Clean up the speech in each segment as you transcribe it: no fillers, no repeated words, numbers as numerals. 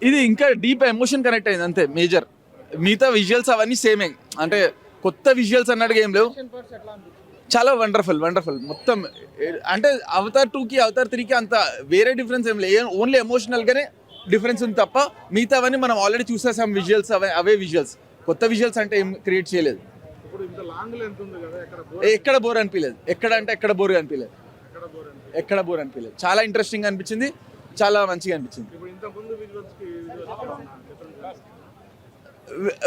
ఇది ఇంకా deep emotion connect అయింది అంతే మేజర్. మిగతా విజువల్స్ అవన్నీ సేమే, అంటే కొత్త విజువల్స్ అన్నట్టుగా ఏం లేవు. చాలా వండర్ఫుల్ మొత్తం. అంటే అవతార్ 2కి అవతార్ 3కి అంత వేరే డిఫరెన్స్ ఏం లేదు, ఓన్లీ ఎమోషనల్గానే డిఫరెన్స్ ఉంది తప్ప మిగతా అవన్నీ మనం ఆల్రెడీ చూసేసాం విజువల్స్, అవే విజువల్స్. కొత్త విజువల్స్ అంటే ఏం క్రియేట్ చేయలేదు. ఎక్కడ బోర్ అనిపించలేదు, ఎక్కడ బోర్ అనిపించలేదు. చాలా ఇంట్రెస్టింగ్ అనిపించింది, చాలా మంచిగా అనిపించింది.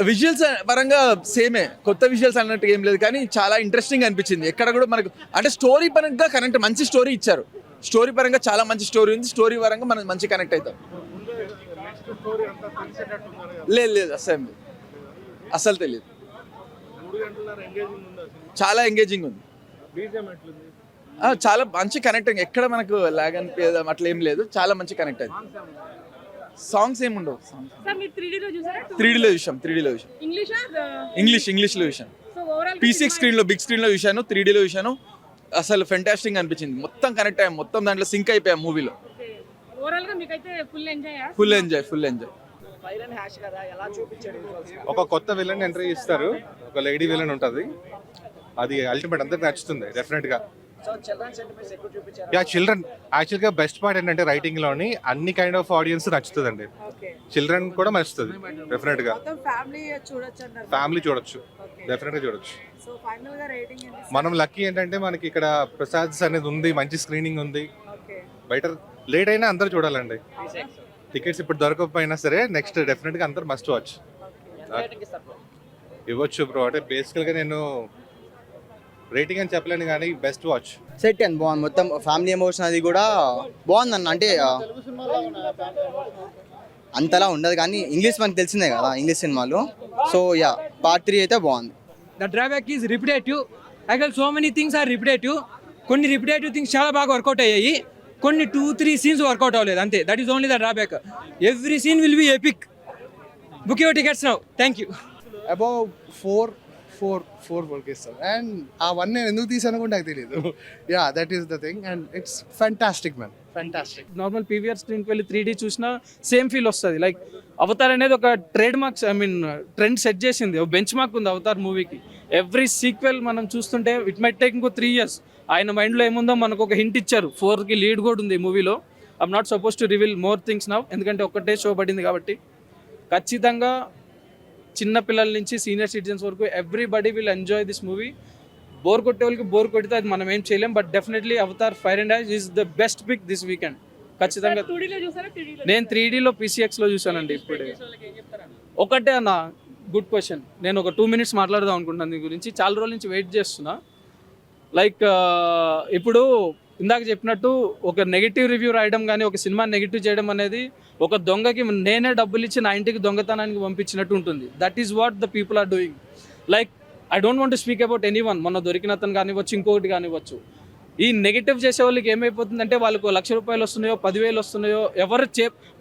విజువల్స్ పరంగా సేమే, కొత్త విజువల్స్ అన్నట్టు ఏం లేదు, కానీ చాలా ఇంట్రెస్టింగ్ అనిపించింది. ఎక్కడ కూడా మనకు అంటే స్టోరీ పరంగా కనెక్ట్, మంచి స్టోరీ ఇచ్చారు. స్టోరీ పరంగా చాలా మంచి స్టోరీ ఉంది. స్టోరీ పరంగా మనం మంచి కనెక్ట్ అవుతాం. లేదు అసలు తెలియదు. చాలా ఎంగేజింగ్ ఉంది, చాలా మంచి కనెక్టింగ్. ఎక్కడ మనకు లాగ్ అనిపించదు, అట్లా ఏం లేదు. చాలా మంచి కనెక్ట్ అయింది. సాంగ్స్ ఏమి ఉండవు. త్రీడీలో చూసాం. ఇంగ్లీష్లో చూసాను. P6 స్క్రీన్లో, బిగ్ స్క్రీన్లో చూశాను, 3Dలో చూశాను. అసలు ఫెంటాస్టింగ్ అనిపించింది. మొత్తం కనెక్ట్ అయ్యాం, మొత్తం దాంట్లో సింక్ అయిపోయాం మూవీలో. Full enjoy. ఒక కొత్త విలన్ ఎంట్రీ ఇస్తారు, ఒక లేడీ విలన్ ఉంటుంది. అది అల్టిమేట్, అందరికి నచ్చుతుంది డెఫినెట్ గా. చిల్డ్రన్ యాక్చువల్గా బెస్ట్ పార్ట్ ఏంటంటే రైటింగ్ లోని అన్ని కైండ్ ఆఫ్ ఆడియన్స్ నచ్చుతుంది అండి. చిల్డ్రన్ కూడా నచ్చుతుంది డెఫినెట్ గా. ఫ్యామిలీ చూడొచ్చు, డెఫినెట్ గా చూడొచ్చు. మనం లక్కీ ఏంటంటే మనకి ఇక్కడ ప్రసాద్స్ అనేది ఉంది, మంచి స్క్రీనింగ్ ఉంది. బయట లేట్ అయినా అందరూ చూడాలండి. టికెట్స్ ఇప్పుడు దొరకకపోయినా సరే నెక్స్ట్ డెఫినెట్ గా అందరు మస్ట్ వాచ్. ఇవ్వచ్చు బ్రో, అంటే బేసికల్ గా నేను రేటింగ్ అని చెప్పలేను కానీ బెస్ట్ వాచ్. సెట్ అండ్ బాగుంది, మొత్తం ఫ్యామిలీ ఎమోషన్ అది కూడా బాగుందన్న. అంటే అంతలా ఉండదు కానీ ఇంగ్లీష్ మనకు తెలిసిందే కదా, ఇంగ్లీష్ సినిమాలు. సో యా, పార్ట్ 3 అయితే బాగుంది. The drawback is repetitive. Actual so many things are repetitive. కొన్ని రిపిటేటివ్ థింగ్స్ చాలా బాగా వర్కౌట్ అయ్యాయి, కొన్ని 2-3 సీన్స్ వర్కౌట్ అవ్వలేదు అంతే. That is only the drawback. Every scene will be epic. Book your tickets now. Thank you. Above four ఇస్తాం. And ఆ one నేను ఎందుకు తీసాను కూడా నాకు తెలియదు. Yeah, that is the thing. And it's fantastic man, fantastic. Normal PVR స్క్రీన్కి వెళ్ళి 3D చూసినా సేమ్ ఫీల్ వస్తుంది. లైక్ అవతార్ అనేది ఒక ట్రేడ్ మార్క్స్, ట్రెండ్ సెట్ చేసింది, ఒక బెంచ్ మార్క్ ఉంది అవతార్ మూవీకి. ఎవ్రీ సీక్వెల్ మనం చూస్తుంటే ఇట్ మైట్ టేక్ ఇంకో 3 years. ఆయన మైండ్లో ఏముందో మనకు ఒక హింట్ ఇచ్చారు. 4కి లీడ్ కూడా ఉంది మూవీలో. I'm not suppose to reveal more things now, ఎందుకంటే ఒక్కటే షో పడింది కాబట్టి. ఖచ్చితంగా చిన్న పిల్లల నుంచి సీనియర్ సిటిజన్స్ వరకు everybody will enjoy this movie. Bore కొట్టే వాళ్ళకి బోర్ కొడితే అది మనం ఏం చేయలేం. But definitely Avatar fire and ice is the best pick this weekend. ఖచ్చితంగా. నేను 3Dలో PCXలో చూసానండి. ఇప్పుడే ఒకటే అన్న, గుడ్ క్వశ్చన్. నేను ఒక 2 minutes మాట్లాడదాం అనుకుంటున్నాను దీని గురించి. చాలా రోజుల నుంచి వెయిట్ చేస్తున్నా. లైక్ ఇప్పుడు ఇందాక చెప్పినట్టు ఒక నెగిటివ్ రివ్యూ రాయడం కానీ, ఒక సినిమా నెగిటివ్ చేయడం అనేది ఒక దొంగకి నేనే డబ్బులు ఇచ్చి నా ఇంటికి దొంగతనానికి పంపించినట్టు ఉంటుంది. That is what the people are doing. Like I don't want to speak about anyone. మొన్న దొరికిన అతను కానివ్వచ్చు, ఇంకొకటి కానివ్వచ్చు. ఈ నెగిటివ్ చేసే వాళ్ళకి ఏమైపోతుందంటే వాళ్ళకు ₹1,00,000 వస్తున్నాయో, 10,000 వస్తున్నాయో,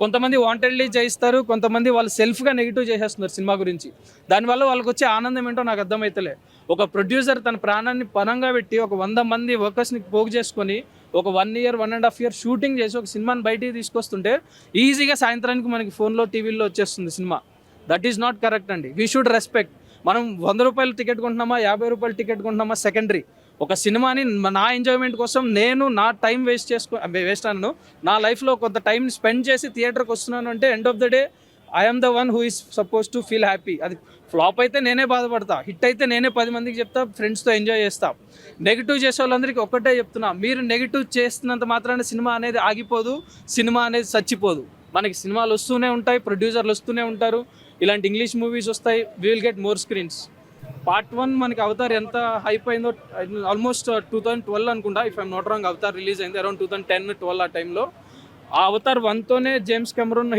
కొంతమంది వాంటెడ్లీ చేయిస్తారు, కొంతమంది వాళ్ళు సెల్ఫ్గా నెగిటివ్ చేసేస్తున్నారు సినిమా గురించి. దానివల్ల వాళ్ళకి వచ్చే ఆనందం ఏంటో నాకు అర్థమవుతలే. ఒక ప్రొడ్యూసర్ తన ప్రాణాన్ని పనంగా పెట్టి ఒక 100 మంది వర్కర్స్ని పోగు చేసుకొని ఒక 1 year, 1.5 years షూటింగ్ చేసి ఒక సినిమాని బయటికి తీసుకొస్తుంటే ఈజీగా సాయంత్రానికి మనకి ఫోన్లో, టీవీల్లో వచ్చేస్తుంది సినిమా. దట్ ఈస్ నాట్ కరెక్ట్ అండి. We should respect. మనం ₹100 టికెట్ కొంటున్నామా, ₹50 టికెట్ కొంటున్నామా సెకండరీ. ఒక సినిమాని నా ఎంజాయ్మెంట్ కోసం నేను నా టైం వేస్ట్ అన్నాను, నా లైఫ్లో కొంత టైం స్పెండ్ చేసి థియేటర్కి వస్తున్నాను అంటే end of the day I'm the one who is suppose to feel happy. అది ఫ్లాప్ అయితే నేనే బాధపడతా, హిట్ అయితే నేనే 10 మందికి చెప్తా, ఫ్రెండ్స్తో ఎంజాయ్ చేస్తా. నెగిటివ్ చేసే వాళ్ళందరికీ ఒక్కటే చెప్తున్నా, మీరు నెగిటివ్ చేస్తున్నంత మాత్రాన సినిమా అనేది ఆగిపోదు, సినిమా అనేది చచ్చిపోదు. మనకి సినిమాలు వస్తూనే ఉంటాయి, ప్రొడ్యూసర్లు వస్తూనే ఉంటారు, ఇలాంటి ఇంగ్లీష్ మూవీస్ వస్తాయి. We will get more screens. Part 1 మనకి అవతార్ ఎంత హైప్ అయిందో, ఆల్మోస్ట్ 2012 అనుకుంటా, if I'm not wrong. Avatar release అయింది అరౌండ్ 2010-12 ఆ టైంలో. ఆ అవతార్ 1తోనే James Cameron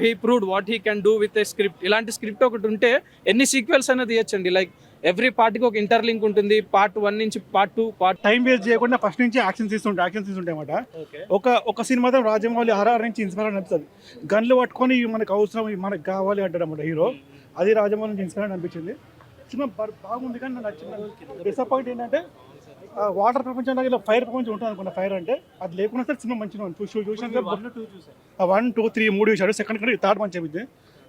he proved what he can do with a script. ఇలాంటి స్క్రిప్ట్ ఒకటి ఉంటే ఎన్ని సీక్వెల్స్ అనేది తీయచ్చండి. లైక్ ఎవ్రీ పార్ట్కి ఒక ఇంటర్లింక్ ఉంటుంది. పార్ట్ 1 నుంచి పార్ట్ 2 టైం వేస్ట్ చేయకుండా ఫస్ట్ నుంచి యాక్షన్ తీస్తుంటాయి అన్నమాట. ఒక సినిమాతో రాజమౌళి హరార్ నుంచి ఇన్స్పైర్ అనిపిస్తుంది. గన్లు పట్టుకొని మనకు అవసరం, మనకు కావాలి అంటాడు అన్నమాట హీరో. అది రాజమౌళి నుంచి ఇన్స్పైర్ అనిపించింది. సినిమా బాగుంది కానీ నాకు నచ్చిన డిసప్పాయింట్ ఏంటంటే వాటర్ ప్రపంచంలో ఇలా ఫైర్ ప్రపంచం ఉంటుంది అనుకున్న ఫైర్ అంటే అది లేకుండా సరే సినిమా మంచిగా ఉంది చూసిన 1, 2, 3 3 చూసాడు. సెకండ్ కంటే థర్డ్ మంచి అయింది.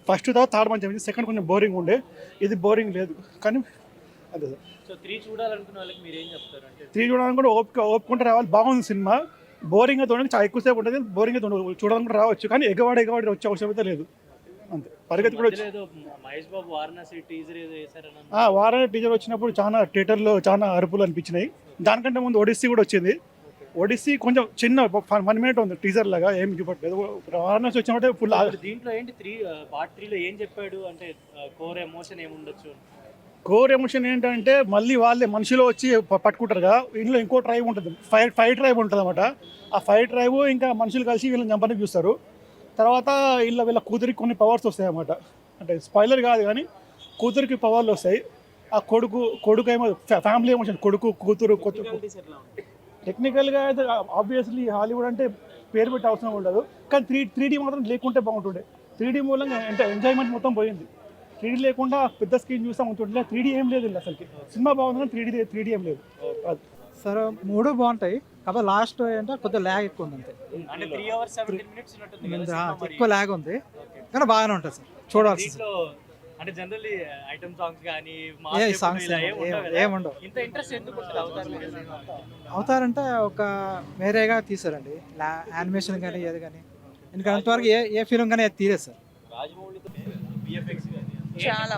ఫస్ట్ తర్వాత థర్డ్ మంచి అయింది. సెకండ్ కొంచెం బోరింగ్ ఉండే, ఇది బోరింగ్ లేదు. కానీ అదే సార్. సో 3 చూడాలనుకున్న వాళ్ళకి మీరు ఏం చెప్తారు అంటే 3 చూడడానికి కూడా ఓపుకుంటే రావాలి. బాగుంది సినిమా. బోరింగ్గా చూడడానికి చాలా ఎక్కువసేపు ఉంటుంది. బోరింగ్గా చూడడానికి కూడా రావచ్చు, కానీ ఎగవాడి వచ్చే అవసరం అయితే లేదు. అంతే పరిగెత్తి కూడా వచ్చి మహేష్ బాబు వారణాసి టీజర్ ఏదో వేసారని వారానికి టీజర్ వచ్చినప్పుడు చాలా థియేటర్లో చాలా అరుపులు అనిపించినాయి. దానికంటే ముందు ఒడిస్సీ కూడా వచ్చింది. ఒడిస్సీ కొంచెం చిన్న 1 minute ఉంది టీజర్ లాగా, ఏం చూపట్లేదు. వారణాసి వచ్చినప్పుడు ఫుల్. దీంట్లో ఏంటి పార్ట్ 3లో ఏం చెప్పాడు అంటే కోర్ ఎమోషన్ ఏముండొచ్చు? కోర్ ఎమోషన్ ఏంటంటే మళ్ళీ వాళ్ళే మనుషులు వచ్చి పట్టుకుంటారుగా. ఇందులో ఇంకో ట్రైబ్ ఉంటుంది, ఫైర్ ట్రైబ్ ఉంటుంది అనమాట. ఆ ఫైర్ ట్రైబ్ ఇంకా మనుషులు కలిసి వీళ్ళని చంపడానికి చూస్తారు. తర్వాత వీళ్ళ కూతురికి కొన్ని పవర్స్ వస్తాయి అన్నమాట. అంటే స్పాయిలర్ కాదు కానీ కూతురికి పవర్లు వస్తాయి. ఆ కొడుకు ఏమో ఫ్యామిలీ ఎమోషన్, కొడుకు కూతురు టెక్నికల్గా అయితే ఆబ్వియస్లీ హాలీవుడ్ అంటే పేరు పెట్టి అవసరం ఉండదు. కానీ 3D మాత్రం లేకుంటే బాగుంటుండే. 3D మూలంగా అంటే ఎంజాయ్మెంట్ మొత్తం పోయింది. 3D లేకుండా పెద్ద స్క్రీన్ చూస్తాం ఉంటుండే. 3D ఏం లేదు ఇలా అసలుకి. సినిమా బాగుంది కానీ 3D ఏం లేదు. సార్ 3 బాగుంటాయి, కాకపోతే లాస్ట్ అంటే కొద్దిగా ల్యాగ్ ఎక్కువ ఉంది అంతే. అంటే 3 hours 17 minutes ఉన్నట్టుంది కదా. ఎక్కువ ల్యాగ్ ఉంది కానీ బాగానే ఉంటుంది సార్, చూడాల్సి. అంటే జనరల్లీ ఐటమ్ సాంగ్స్ కానీ సాంగ్స్ ఏముండవు. ఇంత ఇంట్రెస్ట్ ఎందుకు ఉంటుంది అవుతారంటే ఒక వేరేగా తీసారండి యానిమేషన్ కానీ ఏది కానీ. ఎందుకంటే అంతవరకు ఏ ఫిలిం కానీ అది తీరేది సార్. చాలా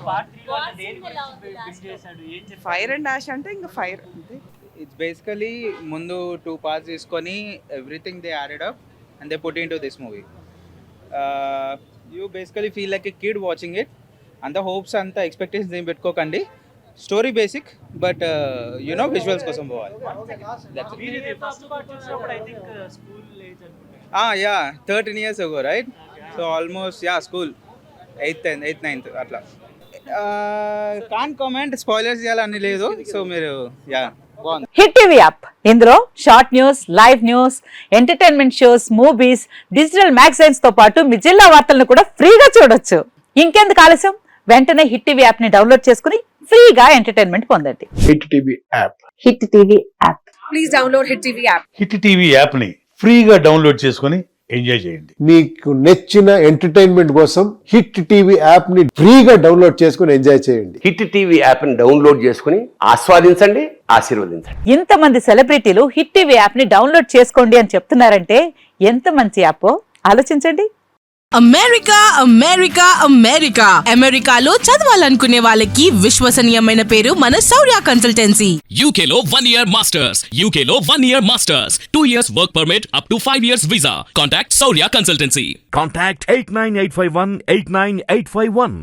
ఫైర్ అండ్ డాష్ అంటే ఇంకా ఫైర్ అంతే. It's basically ముందు 2 parts తీసుకొని everything they added up and they put into this movie. You basically feel like a kid watching it. అంత హోప్స్ అంత ఎక్స్పెక్టేషన్స్ ఏం పెట్టుకోకండి. స్టోరీ బేసిక్ బట్ విజువల్స్ కోసం పోవాలి. Yeah 13 years ago, right? So almost school 8th 9th అట్లా. కాన్ comment spoilers చేయాలని లేదు. So మీరు బాగుంది. హిట్ టీవీ యాప్, ఇందులో short news, live news, entertainment shows, movies, digital magazines తో పాటు మీ జిల్లా వార్తలను కూడా ఫ్రీగా చూడొచ్చు. ఇంకెందుకు ఆలస్యం, వెంటనే హిట్ టీవీ యాప్ ని డౌన్లోడ్ చేసుకుని ఫ్రీగా ఎంటర్టైన్మెంట్ పొందండి. Hit TV app. Hit TV app. Please download hit TV app. Hit TV app ని ఫ్రీగా డౌన్లోడ్ చేసుకుని ఎంజాయ్ చేయండి. మీకు నచ్చిన ఎంటర్టైన్మెంట్ కోసం హిట్ టీవీ యాప్ ని ఫ్రీగా డౌన్లోడ్ చేసుకుని ఎంజాయ్ చేయండి. హిట్ టీవీ యాప్ ని డౌన్లోడ్ చేసుకుని ఆస్వాదించండి, ఆశీర్వదించండి. ఇంతమంది సెలబ్రిటీలు హిట్ టీవీ యాప్ ని డౌన్లోడ్ చేసుకోండి అని చెప్తున్నారంటే ఎంత మంచి యాప్ ఆలోచించండి. అమెరికా అమెరికా అమెరికా అమెరికాలో చదవాలనుకునే వాళ్ళకి విశ్వసనీయమైన పేరు మన శౌర్య కన్సల్టెన్సీ. యూకేలో 1 year మాస్టర్స్. యూకేలో 1 year masters. 2 years work permit up to 5 years visa. Contact Shaurya consultancy. Contact 89851 89851.